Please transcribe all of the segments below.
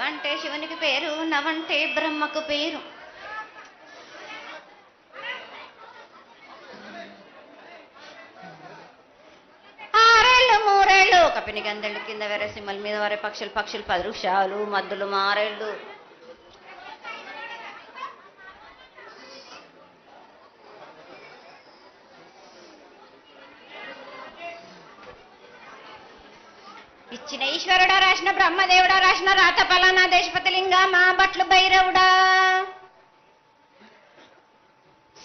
శివంటే శివునికి పేరు, నవంటే బ్రహ్మకు పేరు. ఆరేళ్ళు మూరేళ్ళు కపిని గందెళ్ళు, కింద వేరే సింహల మీద వరే పక్షులు 10 వృక్షాలు, మద్దులు మారేళ్ళు. ఇచ్చిన ఈశ్వరుడా, రాసిన బ్రహ్మదేవుడా, రాసిన రాత పలానా దేశపతి లింగా, మా బట్లు భైరవుడా,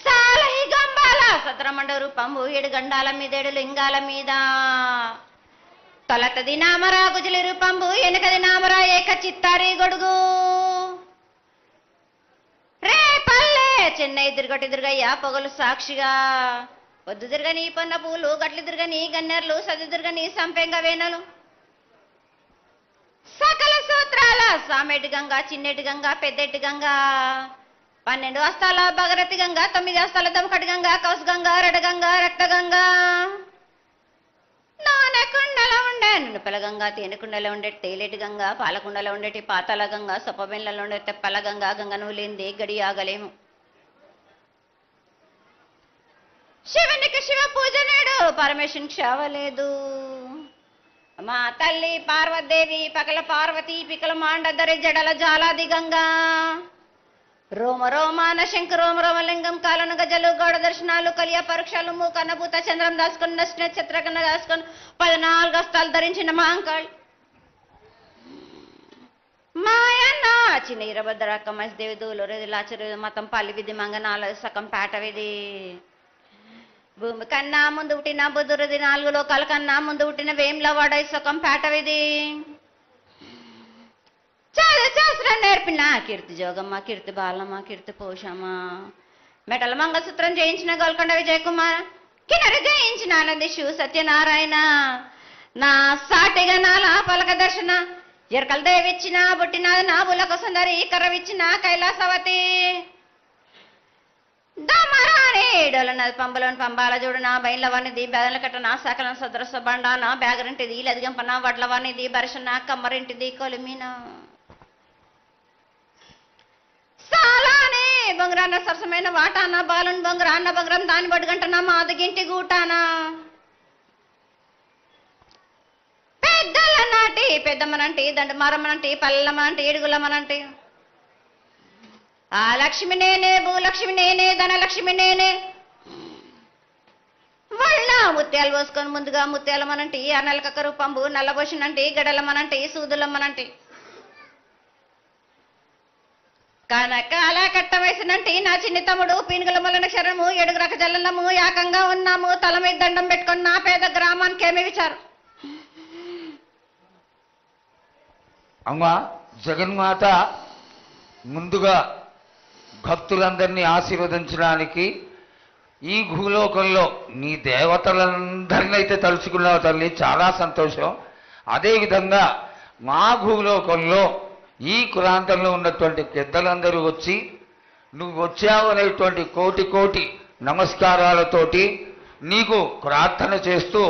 సాలహి గంబాల సద్రమండ రూపంబు, 7 గండాల మీద 7 లింగాల మీద, తొలతది నామరా గుజలి రూపంబు, వెనుకది నామరా ఏక చిత్తారి గొడుగు, రే పల్లె చెన్నై దిర్గటి దుర్గయ్య పొగలు సాక్షిగా, పొద్దు దిర్గని పొన్న పూలు, గట్లు దిర్గని గన్నెర్లు, సది దిర్గని సంపెంగ వేనలు, సకల సూత్రాల సామెటి గంగా, చిన్నెటి గంగా, పెద్దెటి గంగా, 12 హస్తాల భగరతి గంగా, 9 హస్తాల దమకటి గంగా, కౌసు గంగా, రెడ గంగా, రక్త గంగా, నానకుండలో ఉండే నునుపల గంగా, తేనెకుండలో ఉండే తేలేటి గంగా, పాలకుండలో ఉండేటి పాతాల గంగా, సొప్పబెండ్లలో ఉండే తెప్పల గంగా, గంగ నువ్వు లేనిదే గడి ఆగలేము. శివునికి శివ పూజ నేడు, పరమేశ్వరునికి క్షావలేదు. మా తల్లి పార్వదేవి పకల పార్వతి, పికల మాండదరి జడల జాలాది గంగా, రోమ రోమాన శంకర రోమ రోమలింగం, కాలను గజలు గౌడ దర్శనాలు, కలియ పరీక్షలు, మూకన్నభూత చంద్రం దాసుకొని, నక్షత్ర కన్నా దాసుకొని, 14 హస్తాలు ధరించిన మాంకాళ్ మాయన్న చిన్న ఇరభద్రక్క మసిదేవి దూలూరేది లాచరు మతం పల్లి విధి మంగనాల సకం పేట విధి, భూమి కన్నా ముందు పుట్టిన బుధురది, 4 లోకాల కన్నా ముందు పుట్టిన వేములవాడ సుఖం పేటవిది, శాస్త్రం నేర్పిన కీర్తి జోగమ్మ, కీర్తి బాలమ్మ, కీర్తి పోషమ్మ, మెటల మంగళసూత్రం జయించిన గోల్కొండ విజయ్ కుమార్, కిన్నరి జయించిన ఆనందిషు సత్యనారాయణ, నా సాటిగా నాల పలక దర్శన, ఎరకల దేవిచ్చిన బుట్టినాది నా బులక సుందరి, కర్రవిచ్చిన కైలాసవతి, దమరాణి డోలన్నది పంబలోని పంబాల చూడు, నా బయలవనిది బెదల కట్ట, నా సకలం సదరస బండ, నా బ్యాగరింటిది లదిగంపన, వడ్లవనిది బరిషన, కమ్మరింటిది కొలిమిన, సాలానే బొంగరాన్న సరసమైన వాటాన, బాలుని బొంగరాన్న బొంగరం దాని బొడుగంటన, మాదిగింటి గూటాన, పెద్దల నాటి పెద్దమ్మనంటి, దండమారమ్మనంటి, పల్లమ్మనంటి, ఏడుగులమ్మనంటి, ఆ లక్ష్మి నేనే, భూలక్ష్మి నేనే, ధనలక్ష్మి నేనే, వాళ్ళ ముత్యాలు పోసుకొని ముందుగా ముత్యాలమ్మనంటి, ఆ నలకక్క రూపంబు, నల్లబోషనంటి, గడలమ్మనంటి, సూదులమ్మనంటి, కనకాల కట్ట వయసునంటి, నా చిన్ని తమ్ముడు పీనుగల మొలన క్షరము, 7 రక జల్లము, ఏకంగా ఉన్నాము, తల మీద దండం పెట్టుకొని నా పేద గ్రామానికి ఏమి విచారు. అమ్మా జగన్మాత ముందుగా భక్తులందరినీ ఆశీర్వదించడానికి ఈ భూలోకంలో నీ దేవతలందరినీ అయితే తలుచుకున్నావు తల్లి, చాలా సంతోషం. అదేవిధంగా మా భూలోకంలో ఈ కులాంతంలో ఉన్నటువంటి పెద్దలందరూ వచ్చి నువ్వు వచ్చావు అనేటువంటి కోటి నమస్కారాలతోటి నీకు ప్రార్థన చేస్తూ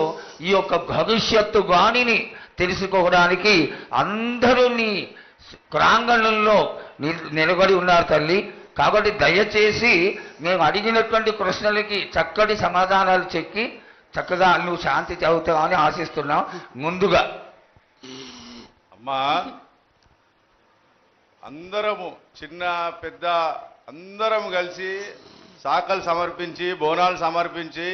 ఈ యొక్క భవిష్యత్తు వాణిని తెలుసుకోవడానికి అందరూ నీ ప్రాంగణంలో నిలబడి ఉన్నారు తల్లి. కాబట్టి దయచేసి మేము అడిగినటువంటి ప్రశ్నలకి చక్కటి సమాధానాలు చెక్కి చక్కగా నువ్వు శాంతి చదువుతావని ఆశిస్తున్నాం. ముందుగా అమ్మా, అందరము చిన్న పెద్ద అందరం కలిసి శాఖలు సమర్పించి బోనాలు సమర్పించి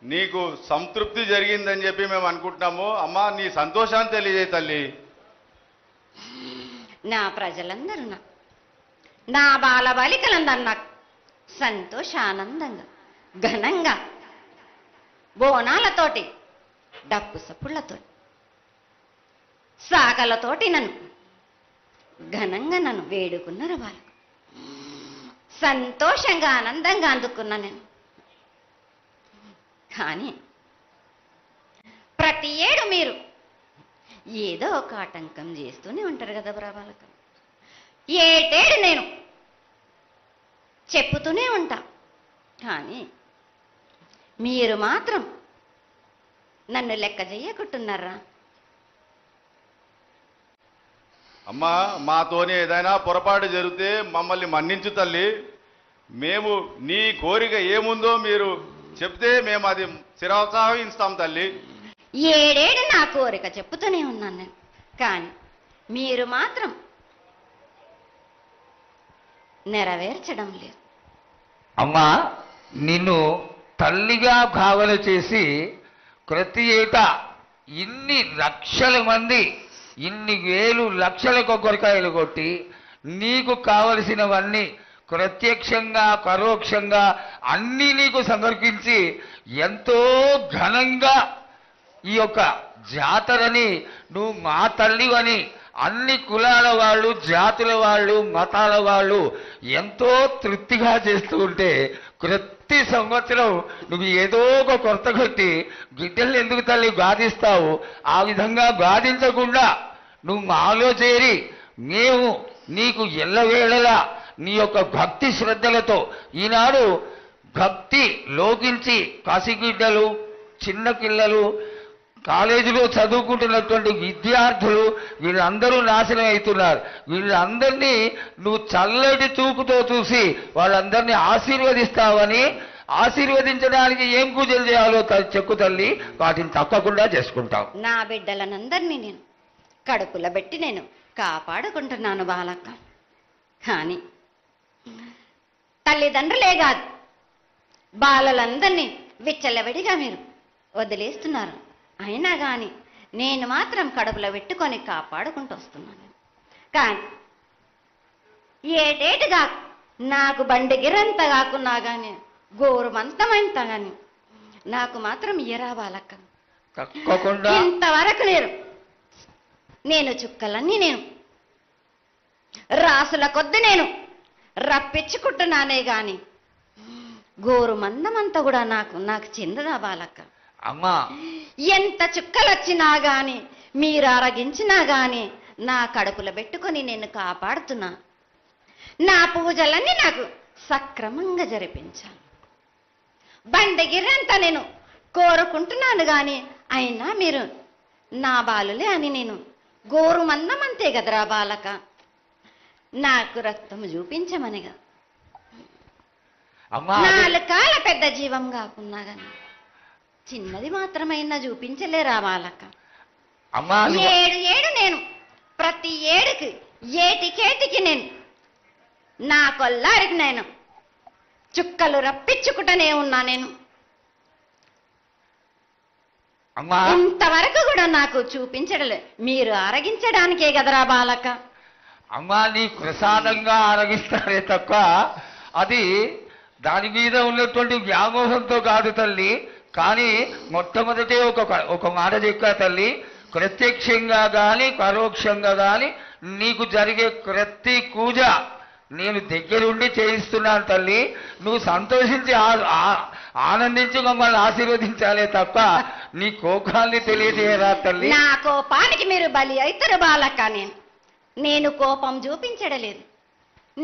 నీకు సంతృప్తి జరిగిందని చెప్పి మేము అనుకుంటున్నాము. అమ్మా, నీ సంతోషాన్ని తెలియజేయ తల్లి. నా ప్రజలందరూ నా బాలబాలికలందరూ నాకు సంతోషానందంగా ఘనంగా బోనాలతోటి డప్పు సప్పుళ్లతో సాకలతోటి నన్ను ఘనంగా నన్ను వేడుకున్నారు. వాళ్ళకు సంతోషంగా ఆనందంగా అందుకున్నా నేను. కానీ ప్రతి ఏడు మీరు ఏదో ఒక ఆటంకం చేస్తూనే ఉంటారు కదా బ్రాబాలకు. ఏటేడు నేను చెప్పుతూనే ఉంటా, కానీ మీరు మాత్రం నన్ను లెక్క చెయ్యకుంటున్నారా? అమ్మా మాతోని ఏదైనా పొరపాటు జరిగితే మమ్మల్ని మన్నించు తల్లి. మేము నీ కోరిక ఏముందో మీరు చెప్తే మేము అది శిరసావహిస్తాం తల్లి. ఏడేడు నా కోరిక చెప్పుతూనే ఉన్నాను నేను, కానీ మీరు మాత్రం నెరవేర్చడం లేదు. అమ్మా, నిన్ను తల్లిగా భావన చేసి ప్రతి ఏటా ఇన్ని లక్షల మంది ఇన్ని వేలు లక్షల కొబ్బరికాయలు కొట్టి నీకు కావలసినవన్నీ ప్రత్యక్షంగా పరోక్షంగా అన్నీ నీకు సమర్పించి ఎంతో ఘనంగా ఈ యొక్క జాతరని నువ్వు మా తల్లివని అన్ని కులాల వాళ్ళు, జాతుల వాళ్ళు, మతాల వాళ్ళు ఎంతో తృప్తిగా చేస్తూ ఉంటే ప్రతి సంవత్సరం నువ్వు ఏదో ఒక కొరత కొట్టి గిడ్డలు ఎందుకు తల్లి బాధిస్తావు? ఆ విధంగా బాధించకుండా నువ్వు మాలో చేరి మేము నీకు ఎల్లవేళలా నీ యొక్క భక్తి శ్రద్ధలతో ఈనాడు భక్తి లోకించి కాశీగిడ్డలు, చిన్న పిల్లలు, కాలేజీలో చదువుకుంటున్నటువంటి విద్యార్థులు వీళ్ళందరూ నాశనం అవుతున్నారు. వీళ్ళందరినీ నువ్వు చల్లటి చూపుతో చూసి వాళ్ళందరినీ ఆశీర్వదిస్తావని, ఆశీర్వదించడానికి ఏం పూజలు చేయాలో చెక్కు తల్లి, వాటిని తప్పకుండా చేసుకుంటాం. నా బిడ్డలనందరినీ నేను కడుపుల పెట్టి నేను కాపాడుకుంటున్నాను బాలక్క. కానీ తల్లిదండ్రులే కాదు, బాలలందరినీ విచ్చలవిడిగా మీరు వదిలేస్తున్నారు. అయినా కానీ నేను మాత్రం కడుపులో పెట్టుకొని కాపాడుకుంటూ వస్తున్నాను. కానీ ఏటేటుగా నాకు బండి గిరంత కాకున్నా కానీ గోరుమంతమంత కానీ నాకు మాత్రం ఇయ్యరా బాలక్క. తప్పకుండా ఇంతవరకు నేను చుక్కలన్నీ నేను రాసుల కొద్ది నేను రప్పించుకుంటున్నానే గాని గోరు మందమంతా కూడా నాకు చెందదా బాలక్క. అమ్మా, ఎంత చుక్కలు వచ్చినా గాని మీరు అరగించినా గాని నా కడుపులో పెట్టుకొని నేను కాపాడుతున్నా. నా పూజలన్నీ నాకు సక్రమంగా జరిపించాను. బండగిరంతా నేను కోరుకుంటున్నాను గాని అయినా మీరు నా బాలులే అని నేను గోరు మందమంతే కదరా బాలక. నాకు రక్తము చూపించమనిగా అమ్మా, 4 కాళ్ళ పెద్ద జీవం కాకున్నా గాని చిన్నది మాత్రమైనా చూపించలేరా బాలక. అమ్మా, ఏడు నేను ప్రతి ఏడుకి ఏటికేటికి నేను నా కొల్లారికి నేను చుక్కలు రప్పించుకుంటూనే ఉన్నా. నేను అమ్మా, ఇంతవరకు కూడా నాకు చూపించడలే, మీరు ఆరగించడానికే కదరా బాలక. అమ్మా, నీ ప్రసాదంగా ఆరగిస్తారే తప్ప అది దాని మీద ఉన్నటువంటి వ్యామోహంతో కాదు తల్లి. కానీ మొట్టమొదటే ఒక మాట చెప్పా తల్లి, ప్రత్యక్షంగా కానీ పరోక్షంగా కానీ నీకు జరిగే ప్రతి పూజ నేను దగ్గరుండి చేయిస్తున్నాను తల్లి. నువ్వు సంతోషించి ఆనందించి మమ్మల్ని ఆశీర్వదించాలే తప్ప నీ కోపాన్ని తెలియజేయరా తల్లి. నా కోపానికి మీరు బలి అవుతారు బాలక. నేను కోపం చూపించడలేదు,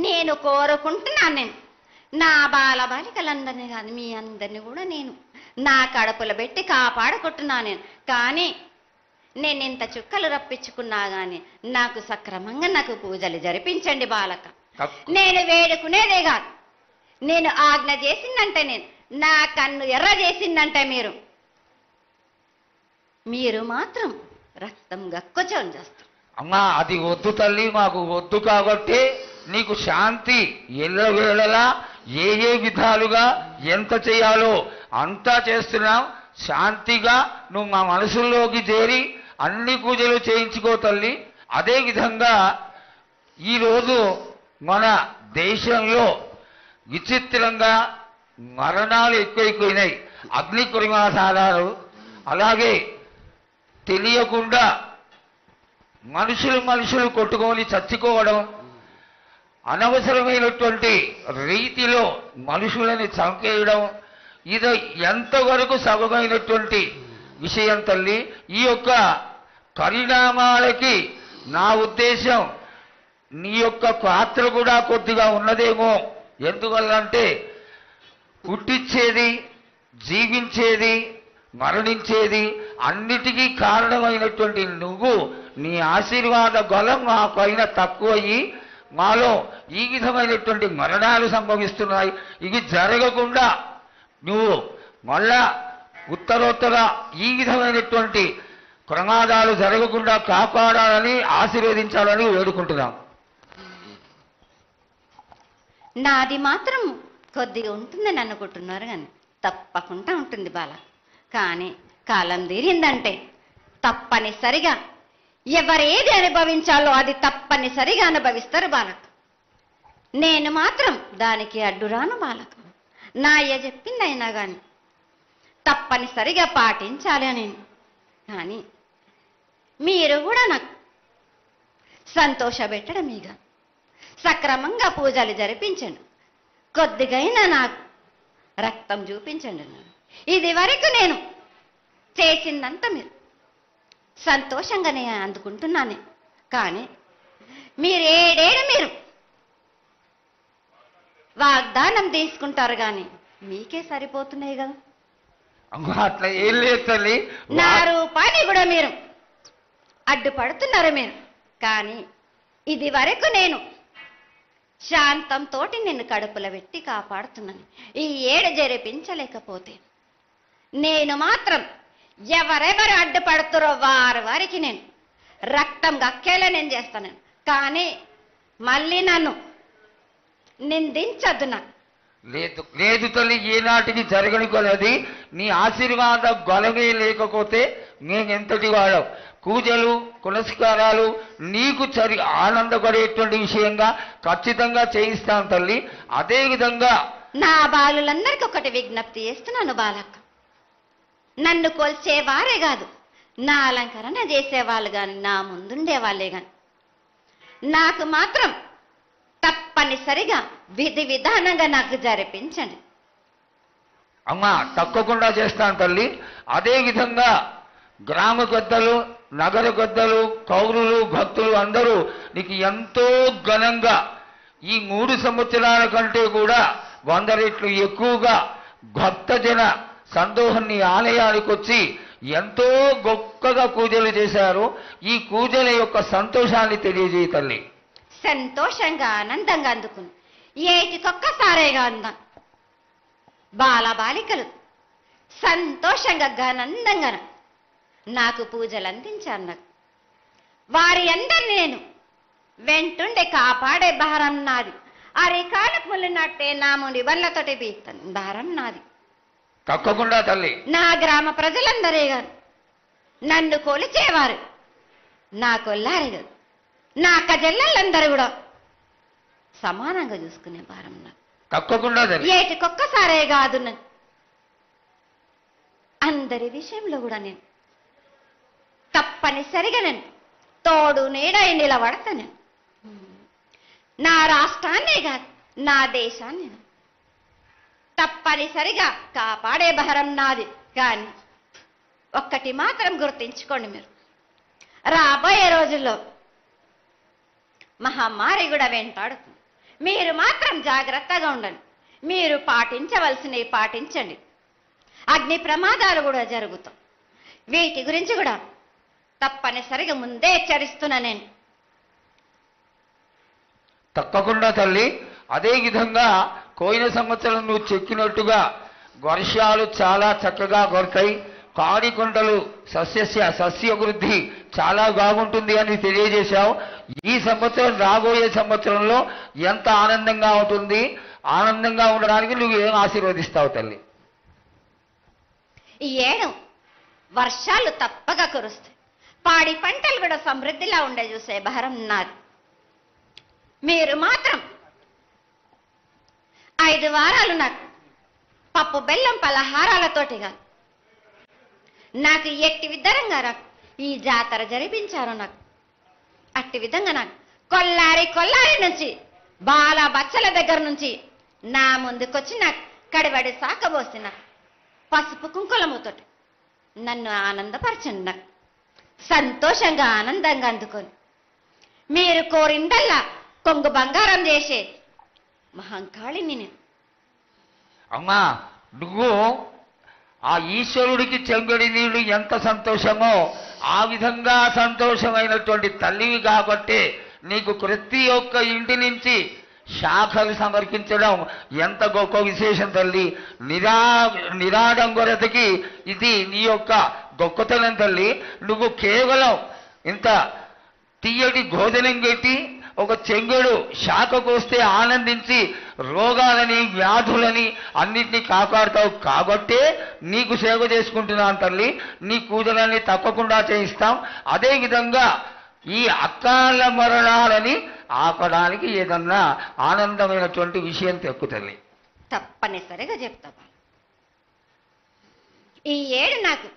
నేను కోరుకుంటున్నాను. నేను నా బాల బాలికలందరినీ కాదు మీ అందరినీ కూడా నేను నా కడుపులో పెట్టి కాపాడుకుంటున్నాను. కానీ నేను ఇంత చుక్కలు రప్పించుకున్నా గాని నాకు సక్రమంగా నాకు పూజలు జరిపించండి బాలక. నేను వేడుకునేదే కాదు, నేను ఆజ్ఞ చేసిందంటే నేను నా కన్ను ఎర్ర చేసిందంటే మీరు మాత్రం రక్తం గక్కుచోని చేస్తారు. అమ్మా, అది వద్దు తల్లి, మాకు వద్దు. కాబట్టి నీకు శాంతి ఎల్లవేళలా ఏ విధాలుగా ఎంత చేయాలో అంతా చేస్తున్నాం. శాంతిగా నువ్వు మా మనసుల్లోకి చేరి అన్ని పూజలు చేయించుకో తల్లి. అదేవిధంగా ఈరోజు మన దేశంలో విచిత్రంగా మరణాలు ఎక్కువైపోయినాయి. అగ్ని ప్రమాదాలు, అలాగే తెలియకుండా మనుషులు కొట్టుకొని చచ్చిపోవడం, అనవసరమైనటువంటి రీతిలో మనుషులని చంపేయడం, ఇది ఎంతవరకు సబమైనటువంటి విషయం తల్లి. ఈ యొక్క పరిణామాలకి నా ఉద్దేశం నీ యొక్క పాత్ర కూడా కొద్దిగా ఉన్నదేమో. ఎందువల్లంటే పుట్టించేది, జీవించేది, మరణించేది. అన్నిటికీ కారణమైనటువంటి నువ్వు నీ ఆశీర్వాద బలం మా పైన తక్కువయ్యి మాలో ఈ విధమైనటువంటి మరణాలు సంభవిస్తున్నాయి. ఇవి జరగకుండా నువ్వు మళ్ళా ఉత్తరోత్తర ఈ విధమైనటువంటి ప్రమాదాలు జరగకుండా కాపాడాలని ఆశీర్వదించాలని వేడుకుంటున్నాం. నాది మాత్రం కొద్దిగా ఉంటుందని అనుకుంటున్నారు, కానీ తప్పకుండా ఉంటుంది బాల. కానీ కాలం తీరిందంటే తప్పనిసరిగా ఎవరేది అనుభవించాలో అది తప్పనిసరిగా అనుభవిస్తారు బాలక. నేను మాత్రం దానికి అడ్డురాను బాలక. నా అయ్య చెప్పిందైనా కానీ తప్పనిసరిగా పాటించాలి అని. కానీ మీరు కూడా నాకు సంతోషపెట్టడమేగా సక్రమంగా పూజలు జరిపించండి. కొద్దిగైనా నాకు రక్తం చూపించండి. ఇది వరకు నేను చేసిందంతా మీరు సంతోషంగానే అందుకుంటున్నాను. కానీ మీరు ఏడేడు మీరు వాగ్దానం తీసుకుంటారు, కానీ మీకే సరిపోతున్నాయి కదా. అట్లా ఏం లేదు తల్లి. నా రూపాన్ని కూడా మీరు అడ్డుపడుతున్నారు మీరు. కానీ ఇది వరకు నేను శాంతంతో నిన్ను కడుపులో పెట్టి కాపాడుతున్నాను. ఈ ఏడు జరిపించలేకపోతే నేను మాత్రం ఎవరెవరు అడ్డుపడుతారో వారికి నేను రక్తం గక్కేలా నేను చేస్తాను. కానీ మళ్ళీ నన్ను నిందించద్దు. నాకు లేదు లేదు తల్లి, ఏనాటికి జరగని కొలది నీ ఆశీర్వాద గొలవే లేకపోతే మేమెంతటి వాడవు. పూజలు పునస్కారాలు నీకు ఆనందపడేటువంటి విషయంగా ఖచ్చితంగా చేయిస్తాను తల్లి. అదేవిధంగా నా బాలులందరికీ ఒకటి విజ్ఞప్తి చేస్తున్నాను బాలక్క. నన్ను కొల్చేవారే కాదు, నా అలంకరణ చేసేవాళ్ళు కానీ నా ముందుండే వాళ్ళే కానీ నాకు మాత్రం తప్పనిసరిగా విధి విధానంగా నాకు జరిపించండి. అమ్మా తప్పకుండా చేస్తాను తల్లి. అదేవిధంగా గ్రామ పెద్దలు, నగర పెద్దలు, కౌరులు, భక్తులు అందరూ నీకు ఎంతో ఘనంగా ఈ 3 సంవత్సరాల కంటే కూడా 100 రెట్లు ఎక్కువగా భక్తజన సందోహాన్ని ఆలయానికి వచ్చి ఎంతో గొప్పగా పూజలు చేశారు. ఈ పూజల యొక్క సంతోషాన్ని తెలియజేయ తల్లి. సంతోషంగా ఆనందంగా అందుకుని ఏటికొక్కసారేగా అందాం. బాలబాలికలు సంతోషంగా ఆనందంగా నాకు పూజలు అందించారు. నాకు వారి అందరినీ నేను వెంటుండే కాపాడే భారం నాది. అరికాలకు ముళ్ళినట్టే నా ముడి వల్లతోటి బీక్తాను భారం నాది. తప్పకుండా తల్లి. నా గ్రామ ప్రజలందరే గారు నన్ను కొలిచేవారు, నా కొల్లారే గారు నా కజల్లలందరూ కూడా సమానంగా చూసుకునే భారం నాకు. తప్పకుండా తల్లి. ఏటికొక్కసారే కాదు, అందరి విషయంలో కూడా నేను తప్పనిసరిగా నేను తోడు నీడై నిలబడతాను. నా రాష్ట్రాన్నే కాదు నా దేశాన్ని తప్పనిసరిగా కాపాడే భారం నాది. కానీ ఒక్కటి మాత్రం గుర్తించుకోండి, మీరు రాబోయే రోజుల్లో మహమ్మారి కూడా వెంటాడుతుంది. మీరు మాత్రం జాగ్రత్తగా ఉండండి. మీరు పాటించవలసినవి పాటించండి. అగ్ని ప్రమాదాలు కూడా జరుగుతాయి. వీటి గురించి కూడా తప్పనిసరిగా ముందే హెచ్చరిస్తున్నా నేను. తప్పకుండా తల్లి. అదేవిధంగా పోయిన సంవత్సరం నువ్వు చెక్కినట్టుగా వర్షాలు చాలా చక్కగా కొడతాయి. కాడికొండలు సస్యవృద్ధి చాలా బాగుంటుంది అని తెలియజేశావు. ఈ సంవత్సరం రాబోయే సంవత్సరంలో ఎంత ఆనందంగా ఉంటుంది, ఆనందంగా ఉండడానికి నువ్వు ఏం ఆశీర్వదిస్తావు తల్లి? ఈ ఏడు వర్షాలు తప్పగా కురుస్తాయి. పాడి పంటలు కూడా సమృద్ధిలా ఉండే చూసే భారం నాది. మీరు మాత్రం 5 వారాలు నాకు పప్పు బెల్లం పలహారాలతోటి కాదు, నాకు ఎట్టి విధంగా ఈ జాతర జరిపించారు. నాకు అట్టి విధంగా నాకు కొల్లారి నుంచి బాల బచ్చల దగ్గర నుంచి నా ముందుకొచ్చి నాకు కడిబడి సాకబోసి నాకు పసుపు కుంకులముతోటి నన్ను ఆనందపరచండి. నాకు సంతోషంగా ఆనందంగా అందుకొని మీరు కోరిందల్లా కొంగు బంగారం చేసే మహంకాళిని నేను. అమ్మా నువ్వు ఆ ఈశ్వరుడికి చెంగడి నీళ్లు ఎంత సంతోషమో ఆ విధంగా సంతోషమైనటువంటి తల్లివి కాబట్టి నీకు ప్రతి ఒక్క ఇంటి నుంచి శాఖలు సమర్పించడం ఎంత గొప్ప విశేషం తల్లి. నిరాడంబరతకి ఇది నీ యొక్క గొప్పతనం తల్లి. నువ్వు కేవలం ఇంత తీయటి భోజనం పెట్టి ఒక చెంగుడు శాఖకు వస్తే ఆనందించి రోగాలని వ్యాధులని అన్నిటినీ కాపాడుతావు కాబట్టే నీకు సేవ చేసుకుంటున్నాను తల్లి. నీ పూజలన్నీ తప్పకుండా చేయిస్తాం. అదేవిధంగా ఈ అకాల మరణాలని ఆపడానికి ఏదన్నా ఆనందమైనటువంటి విషయం తెక్కు తల్లి. తప్పనిసరిగా చెప్తా. ఈ ఏడు నాకు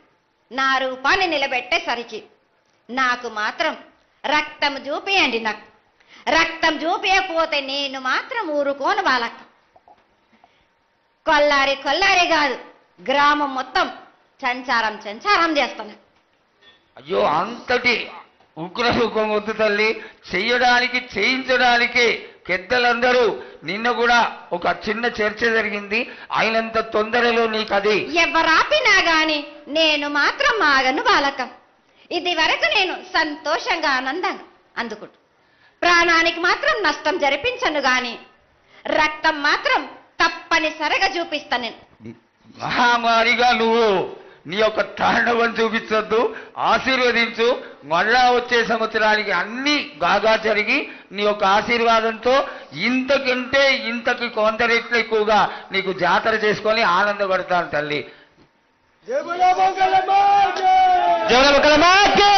నా రూపాన్ని నిలబెట్టేసరికి నాకు మాత్రం రక్తం చూపియండి. నాకు రక్తం చూపించకపోతే నేను మాత్రం ఊరుకోను. వాళ్ళకి కొల్లారి కాదు, గ్రామం మొత్తం సంచారం చేస్తాను. అయ్యో, అంతటి ఉగ్రసుఖం వద్దు తల్లి. చెయ్యడానికి చేయించడానికి పెద్దలందరూ నిన్న కూడా ఒక చిన్న చర్చ జరిగింది. అయినంత తొందరలో నీకు అది ఎవరాపినా గాని నేను మాత్రం ఆగను బాలకం. ఇది వరకు నేను సంతోషంగా ఆనందంగా అందుకుంటు. ప్రాణానికి మాత్రం నష్టం జరిపించను గాని రక్తం మాత్రం తప్పనిసరిగా చూపిస్తాను. నేను మహామారిగా నువ్వు నీ యొక్క తాండవం చూపించొద్దు, ఆశీర్వదించు. మళ్ళా వచ్చే సంవత్సరానికి అన్ని బాగా జరిగి నీ యొక్క ఆశీర్వాదంతో ఇంతకంటే ఇంతకి కొంత రెట్లు ఎక్కువగా నీకు జాతర చేసుకొని ఆనందపడతాను తల్లి. జయ మంగళమాకి